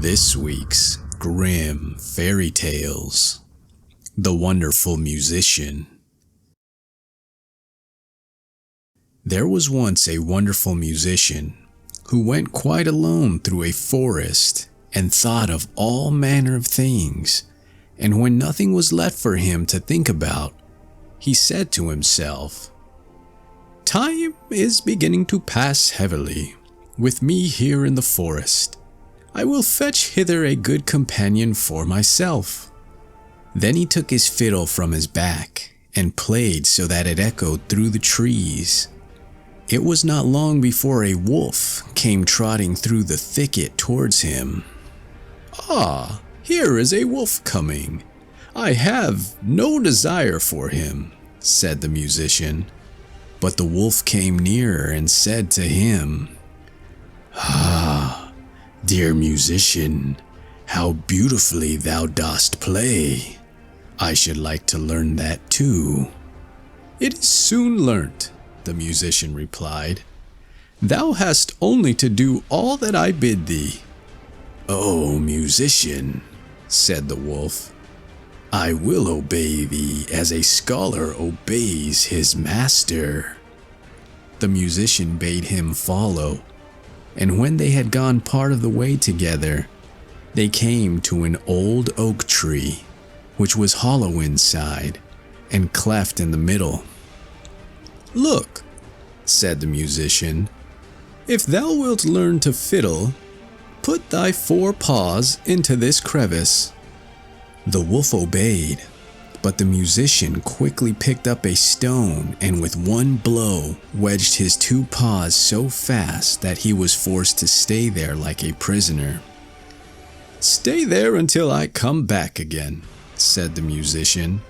This week's Grimm Fairy Tales: The Wonderful Musician. There was once a wonderful musician who went quite alone through a forest and thought of all manner of things, and when nothing was left for him to think about, he said to himself, "Time is beginning to pass heavily with me here in the forest. I will fetch hither a good companion for myself." Then he took his fiddle from his back and played so that it echoed through the trees. It was not long before a wolf came trotting through the thicket towards him. "Ah, here is a wolf coming. I have no desire for him," said the musician. But the wolf came nearer and said to him, "Ah, dear musician, how beautifully thou dost play. I should like to learn that too." "It is soon learnt," the musician replied. "Thou hast only to do all that I bid thee." "Oh, musician," said the wolf, "I will obey thee as a scholar obeys his master." The musician bade him follow, and when they had gone part of the way together, they came to an old oak tree, which was hollow inside and cleft in the middle. "Look," said the musician, "if thou wilt learn to fiddle, put thy 4 paws into this crevice." The wolf obeyed, but the musician quickly picked up a stone and with one blow wedged his 2 paws so fast that he was forced to stay there like a prisoner. "Stay there until I come back again," said the musician,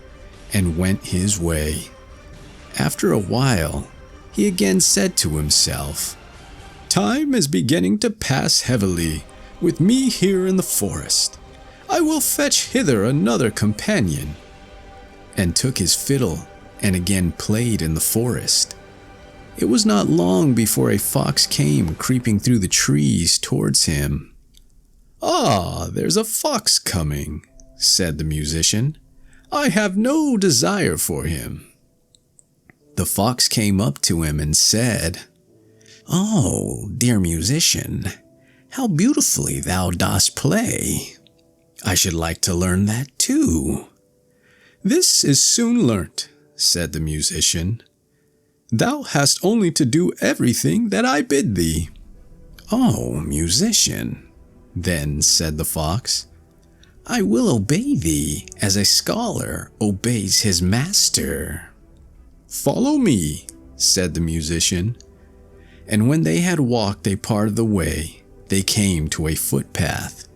and went his way. After a while, he again said to himself, "Time is beginning to pass heavily with me here in the forest. I will fetch hither another companion," and took his fiddle and again played in the forest. It was not long before a fox came creeping through the trees towards him. "Ah, there's a fox coming," said the musician. "I have no desire for him." The fox came up to him and said, "Oh, dear musician, how beautifully thou dost play. I should like to learn that too." "This is soon learnt," said the musician. "Thou hast only to do everything that I bid thee." "Oh, musician," then said the fox, "I will obey thee as a scholar obeys his master." "Follow me," said the musician. And when they had walked a part of the way, they came to a footpath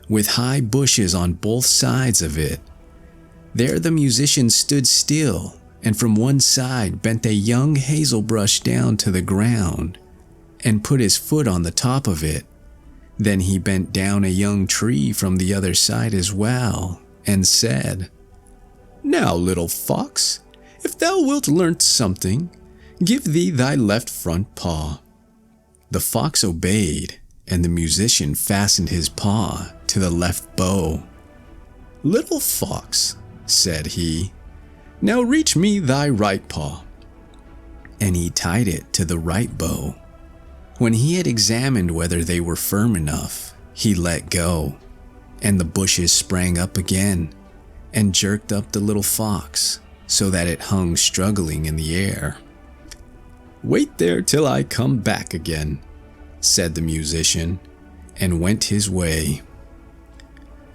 with high bushes on both sides of it. There the musician stood still, and from one side bent a young hazel brush down to the ground, and put his foot on the top of it. Then he bent down a young tree from the other side as well, and said, "Now, little fox, if thou wilt learn something, give thee thy left front paw." The fox obeyed, and the musician fastened his paw to the left bow. "Little fox," said he, "now reach me thy right paw." And he tied it to the right bow. When he had examined whether they were firm enough, he let go, and the bushes sprang up again and jerked up the little fox so that it hung struggling in the air. "Wait there till I come back again," said the musician, and went his way.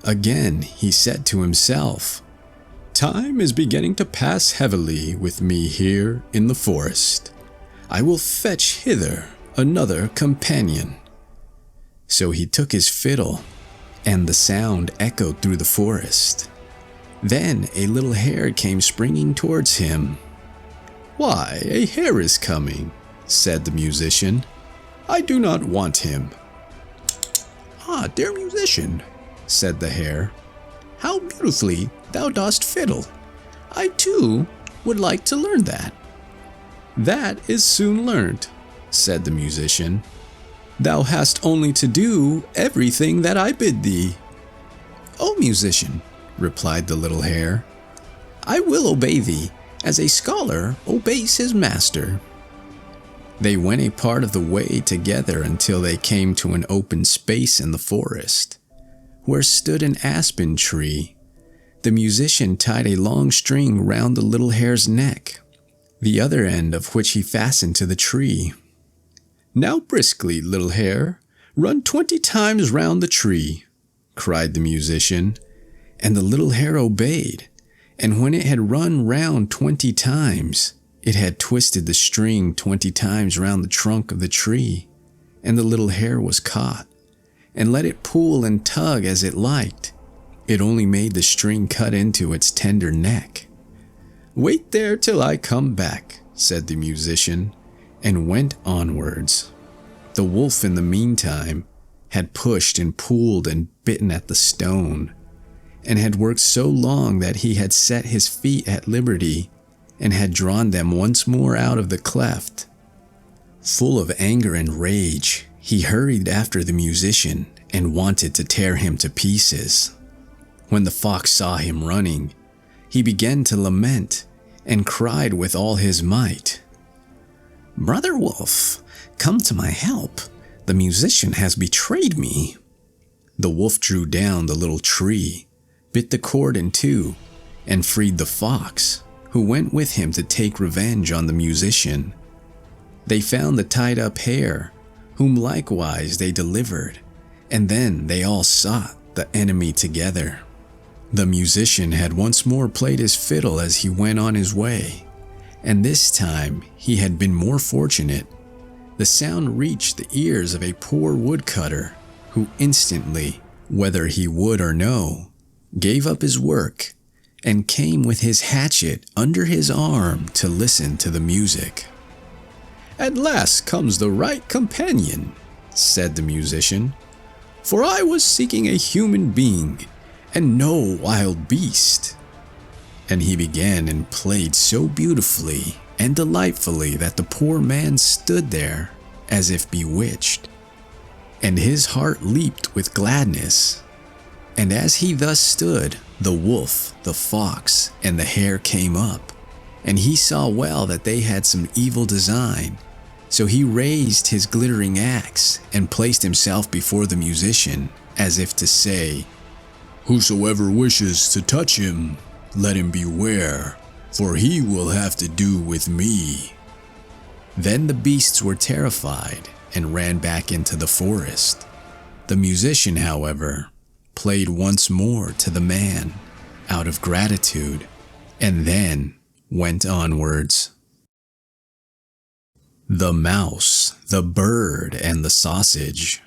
Again he said to himself, "Time is beginning to pass heavily with me here in the forest. I will fetch hither another companion." So he took his fiddle, and the sound echoed through the forest. Then a little hare came springing towards him. "Why, a hare is coming," said the musician. "I do not want him." "Ah, dear musician," said the hare, "how beautifully thou dost fiddle. I too would like to learn that." "That is soon learnt," said the musician. Thou hast only to do everything that I bid thee." "O musician," replied the little hare, "I will obey thee, as a scholar obeys his master." They went a part of the way together until they came to an open space in the forest, where stood an aspen tree. The musician tied a long string round the little hare's neck, the other end of which he fastened to the tree. "Now briskly, little hare, run 20 times round the tree," cried the musician, and the little hare obeyed, and when it had run round 20 times, it had twisted the string 20 times round the trunk of the tree, and the little hare was caught, and let it pull and tug as it liked. It only made the string cut into its tender neck. "Wait there till I come back," said the musician, and went onwards. The wolf in the meantime had pushed and pulled and bitten at the stone, and had worked so long that he had set his feet at liberty and had drawn them once more out of the cleft. Full of anger and rage, he hurried after the musician and wanted to tear him to pieces. When the fox saw him running, he began to lament and cried with all his might, "Brother Wolf, come to my help. The musician has betrayed me." The wolf drew down the little tree, bit the cord in two, and freed the fox, who went with him to take revenge on the musician. They found the tied-up hare, whom likewise they delivered, and then they all sought the enemy together. The musician had once more played his fiddle as he went on his way, and this time he had been more fortunate. The sound reached the ears of a poor woodcutter, who instantly, whether he would or no, gave up his work and came with his hatchet under his arm to listen to the music. "At last comes the right companion," said the musician, "for I was seeking a human being and no wild beast." And he began and played so beautifully and delightfully that the poor man stood there as if bewitched, and his heart leaped with gladness. And as he thus stood, the wolf, the fox, and the hare came up, and he saw well that they had some evil design. So he raised his glittering axe and placed himself before the musician, as if to say, "Whosoever wishes to touch him, let him beware, for he will have to do with me." Then the beasts were terrified and ran back into the forest. The musician, however, played once more to the man out of gratitude, and then went onwards. The Mouse, the Bird, and the Sausage.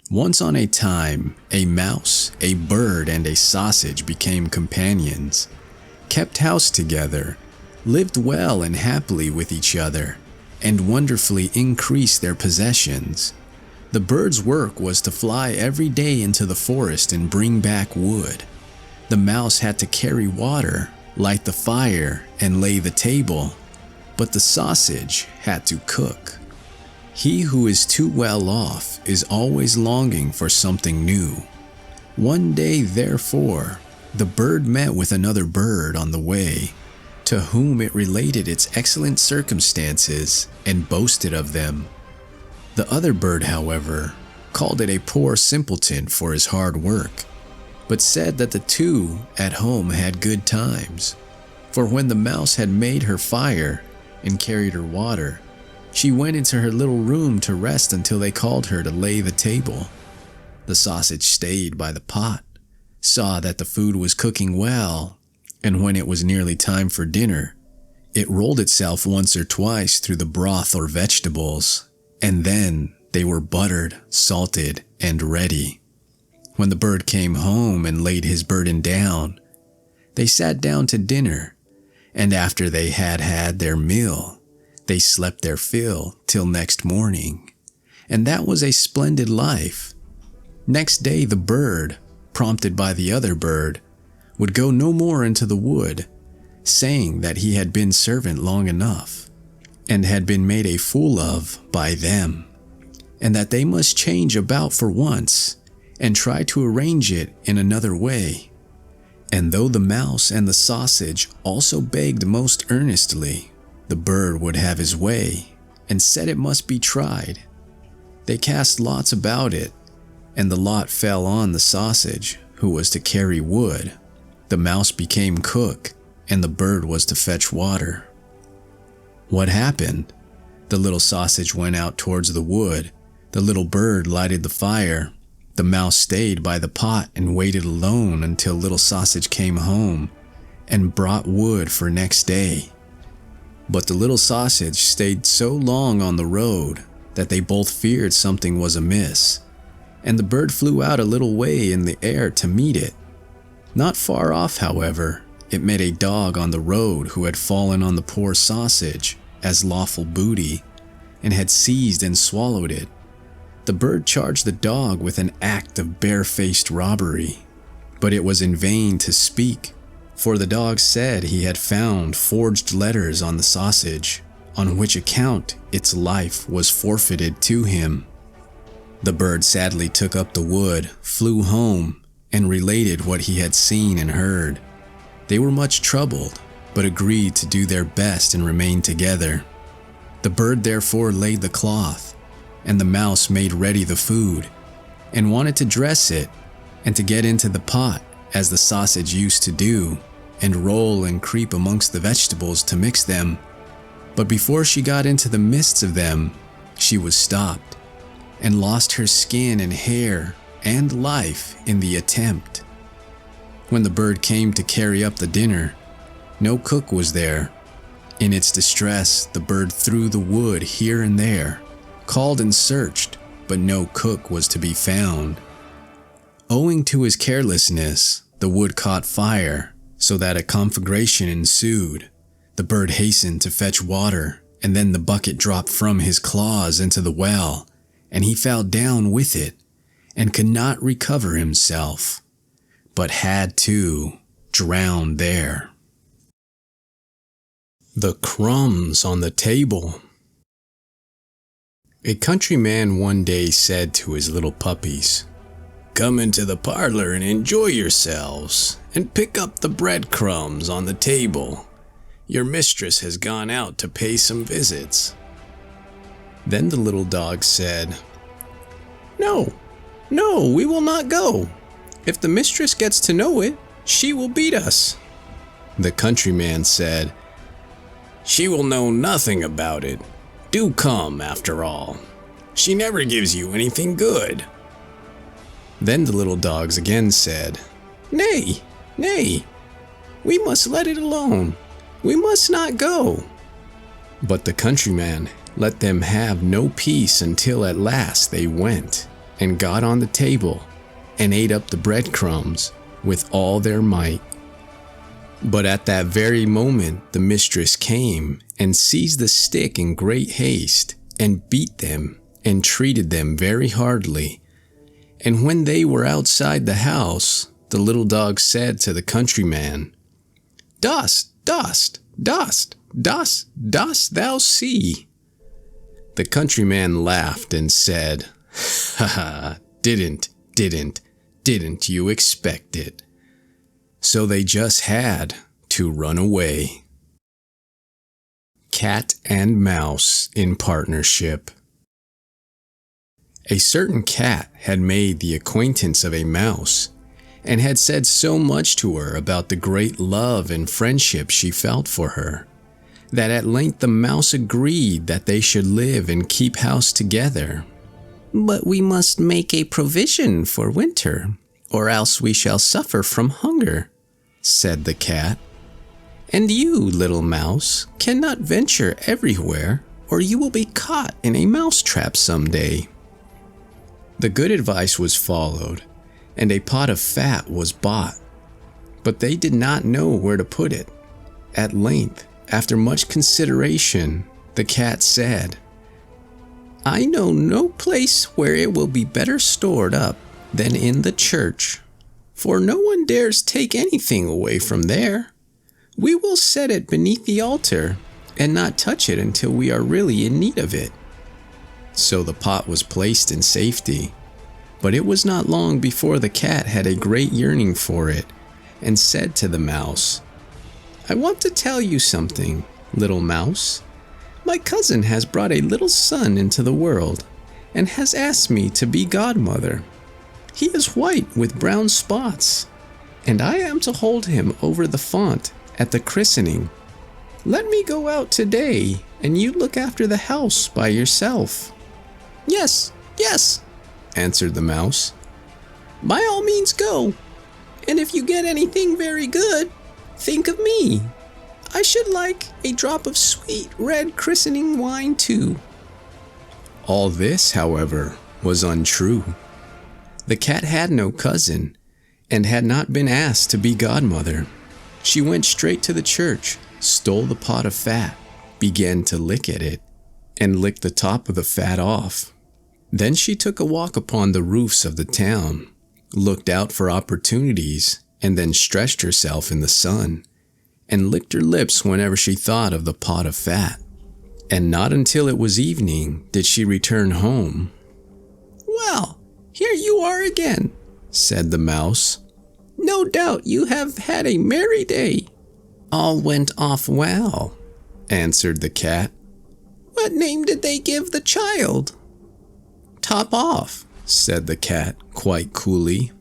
Once on a time, a mouse, a bird, and a sausage became companions, kept house together, lived well and happily with each other, and wonderfully increased their possessions. The bird's work was to fly every day into the forest and bring back wood. The mouse had to carry water, light the fire, and lay the table, but the sausage had to cook. He who is too well off is always longing for something new. One day, therefore, the bird met with another bird on the way, to whom it related its excellent circumstances and boasted of them. The other bird, however, called it a poor simpleton for his hard work, but said that the two at home had good times. For when the mouse had made her fire and carried her water, she went into her little room to rest until they called her to lay the table. The sausage stayed by the pot, saw that the food was cooking well, and when it was nearly time for dinner, it rolled itself once or twice through the broth or vegetables, and then they were buttered, salted, and ready. When the bird came home and laid his burden down, they sat down to dinner, and after they had had their meal, they slept their fill till next morning, and that was a splendid life. Next day the bird, prompted by the other bird, would go no more into the wood, saying that he had been servant long enough, and had been made a fool of by them, and that they must change about for once and try to arrange it in another way. And though the mouse and the sausage also begged most earnestly, the bird would have his way and said it must be tried. They cast lots about it, and the lot fell on the sausage, who was to carry wood. The mouse became cook, and the bird was to fetch water. What happened? The little sausage went out towards the wood. The little bird lighted the fire. The mouse stayed by the pot and waited alone until little sausage came home and brought wood for next day. But the little sausage stayed so long on the road that they both feared something was amiss, and the bird flew out a little way in the air to meet it. Not far off, however, it met a dog on the road who had fallen on the poor sausage as lawful booty and had seized and swallowed it. The bird charged the dog with an act of barefaced robbery, but it was in vain to speak, for the dog said he had found forged letters on the sausage, on which account its life was forfeited to him. The bird sadly took up the wood, flew home, and related what he had seen and heard. They were much troubled, but agreed to do their best and remain together. The bird therefore laid the cloth, and the mouse made ready the food, and wanted to dress it, and to get into the pot, as the sausage used to do, and roll and creep amongst the vegetables to mix them. But before she got into the midst of them, she was stopped, and lost her skin and hair and life in the attempt. When the bird came to carry up the dinner, no cook was there. In its distress, the bird threw the wood here and there, called and searched, but no cook was to be found. Owing to his carelessness, the wood caught fire, so that a conflagration ensued. The bird hastened to fetch water, and then the bucket dropped from his claws into the well, and he fell down with it, and could not recover himself, but had to drown there. The crumbs on the table. A countryman one day said to his little puppies, "Come into the parlor and enjoy yourselves, and pick up the breadcrumbs on the table. Your mistress has gone out to pay some visits." Then the little dog said, No, we will not go. If the mistress gets to know it, she will beat us." The countryman said, "She will know nothing about it. Do come, after all. She never gives you anything good." Then the little dogs again said, Nay, we must let it alone. We must not go." But the countryman let them have no peace until at last they went and got on the table and ate up the breadcrumbs with all their might. But at that very moment the mistress came and seized the stick in great haste and beat them and treated them very hardly. And when they were outside the house, the little dog said to the countryman, Dost thou see?" The countryman laughed and said, "Ha, didn't you expect it?" So they just had to run away. Cat and mouse in partnership. A certain cat had made the acquaintance of a mouse, and had said so much to her about the great love and friendship she felt for her, that at length the mouse agreed that they should live and keep house together. "But we must make a provision for winter, or else we shall suffer from hunger," said the cat. "And you, little mouse, cannot venture everywhere, or you will be caught in a mousetrap some day." The good advice was followed, and a pot of fat was bought, but they did not know where to put it. At length, after much consideration, the cat said, "I know no place where it will be better stored up than in the church, for no one dares take anything away from there. We will set it beneath the altar, and not touch it until we are really in need of it." So the pot was placed in safety, but it was not long before the cat had a great yearning for it and said to the mouse, "I want to tell you something, little mouse. My cousin has brought a little son into the world and has asked me to be godmother. He is white with brown spots, and I am to hold him over the font at the christening. Let me go out today, and you look after the house by yourself." "Yes, yes," answered the mouse. "By all means go, and if you get anything very good, think of me. I should like a drop of sweet red christening wine too." All this, however, was untrue. The cat had no cousin and had not been asked to be godmother. She went straight to the church, stole the pot of fat, began to lick at it, and licked the top of the fat off. Then she took a walk upon the roofs of the town, looked out for opportunities, and then stretched herself in the sun, and licked her lips whenever she thought of the pot of fat. And not until it was evening did she return home. "Well, here you are again," said the mouse. "No doubt you have had a merry day." "All went off well," answered the cat. "What name did they give the child?" "Top off," said the cat quite coolly.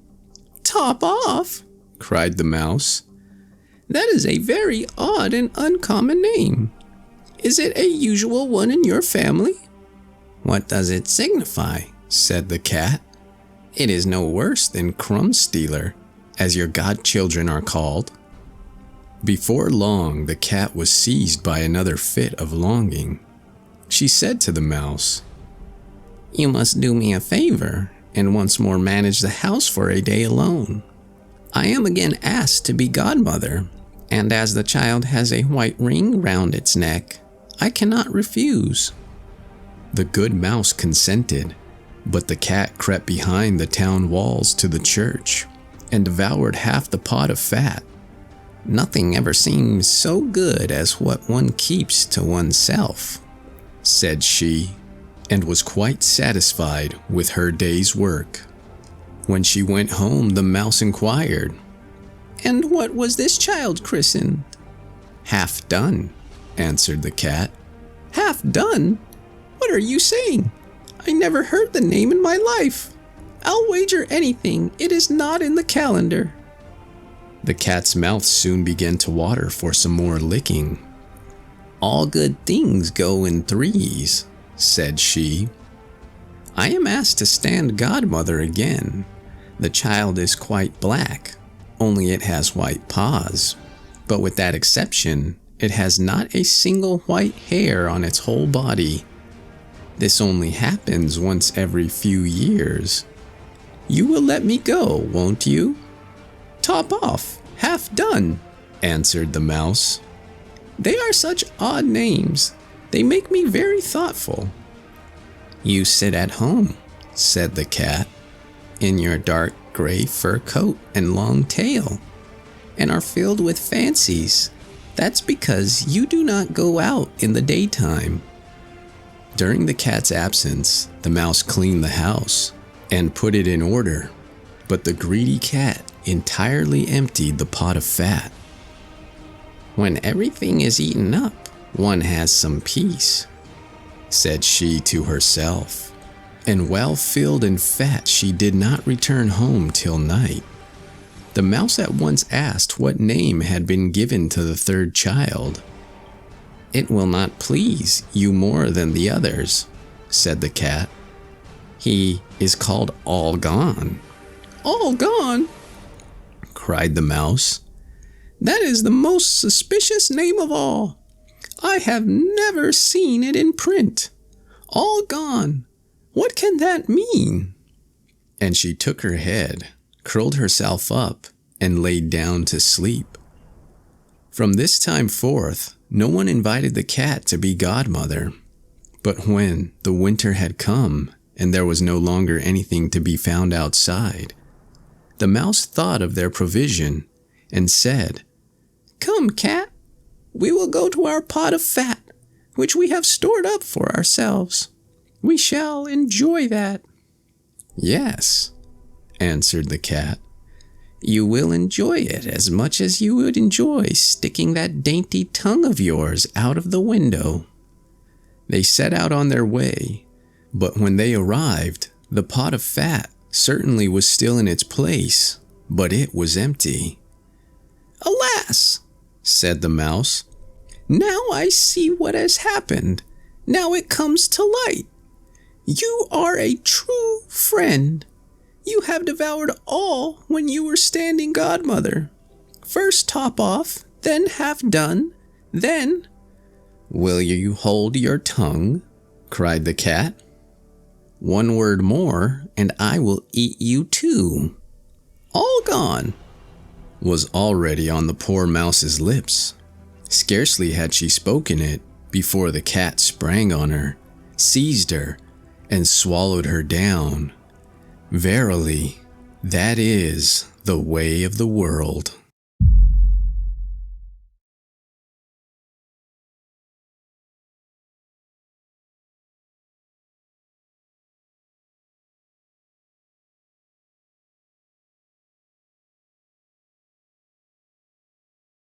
"Top off?" cried the mouse. "That is a very odd and uncommon name. Is it a usual one in your family?" "What does it signify?" said the cat. "It is no worse than Crumbs stealer, as your godchildren are called." Before long, the cat was seized by another fit of longing. She said to the mouse, "You must do me a favor and once more manage the house for a day alone. I am again asked to be godmother, and as the child has a white ring round its neck, I cannot refuse." The good mouse consented, but the cat crept behind the town walls to the church and devoured half the pot of fat. "Nothing ever seems so good as what one keeps to oneself," said she, and was quite satisfied with her day's work. When she went home, the mouse inquired, "And what was this child christened?" "Half done," answered the cat. "Half done? What are you saying? I never heard the name in my life. I'll wager anything it is not in the calendar." The cat's mouth soon began to water for some more licking. "All good things go in threes," said she. "I am asked to stand godmother again. The child is quite black, only it has white paws, but with that exception, it has not a single white hair on its whole body. This only happens once every few years. You will let me go, won't you?" "Top off, half done," answered the mouse. "They are such odd names. They make me very thoughtful." "You sit at home," said the cat, "in your dark gray fur coat and long tail, and are filled with fancies. That's because you do not go out in the daytime." During the cat's absence, the mouse cleaned the house and put it in order, but the greedy cat entirely emptied the pot of fat. "When everything is eaten up, one has some peace," said she to herself, and well filled and fat, she did not return home till night. The mouse at once asked what name had been given to the third child. "It will not please you more than the others," said the cat. "He is called All Gone." "All Gone?" cried the mouse. "That is the most suspicious name of all. I have never seen it in print. All Gone. What can that mean?" And she took her head, curled herself up, and laid down to sleep. From this time forth, no one invited the cat to be godmother. But when the winter had come and there was no longer anything to be found outside, the mouse thought of their provision and said, "Come, cat, we will go to our pot of fat which we have stored up for ourselves. We shall enjoy that." "Yes," answered the cat. "You will enjoy it as much as you would enjoy sticking that dainty tongue of yours out of the window." They set out on their way, but when they arrived, the pot of fat certainly was still in its place, but it was empty. "Alas," said the mouse, "now I see what has happened. Now it comes to light. You are a true friend. You have devoured all when you were standing godmother. First top off, then half done, then—" "Will you hold your tongue?" cried the cat. "One word more, and I will eat you too." "All gone," was already on the poor mouse's lips. Scarcely had she spoken it before the cat sprang on her, seized her, and swallowed her down. Verily, that is the way of the world.